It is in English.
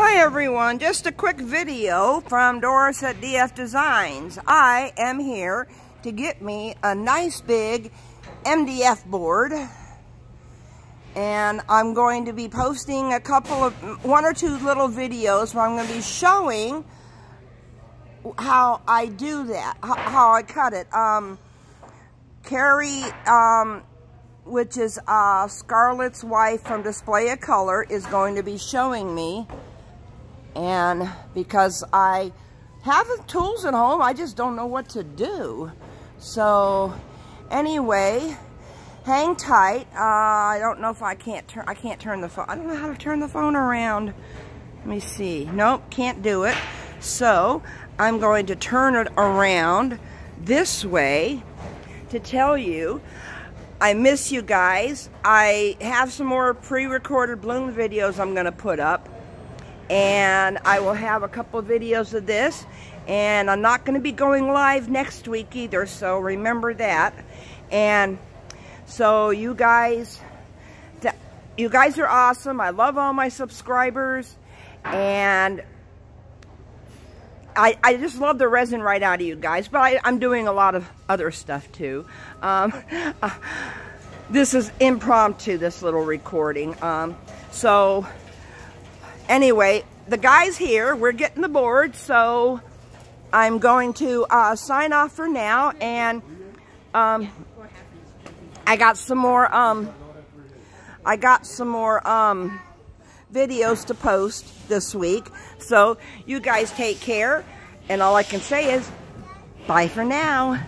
Hi everyone, just a quick video from Doris at DF Designs. I am here to get me a nice big MDF board, and I'm going to be posting one or two little videos where I'm going to be showing how I do that, how I cut it. Carrie, which is Scarlett's wife from Display a Color, is going to be showing me. And because I have the tools at home, I just don't know what to do. So anyway, hang tight. I don't know if I can't turn the phone. I don't know how to turn the phone around. Let me see. Nope, can't do it. So I'm going to turn it around this way to tell you I miss you guys. I have some more pre-recorded bloom videos I'm going to put up. And I will have a couple of videos of this, and I'm not going to be going live next week either, so remember that. And so you guys are awesome. I love all my subscribers, and I just love the resin right out of you guys, but I'm doing a lot of other stuff too. This is impromptu, this little recording. So anyway, the guys here, we're getting the board, so I'm going to sign off for now, and I got some more videos to post this week. So you guys take care, and all I can say is bye for now.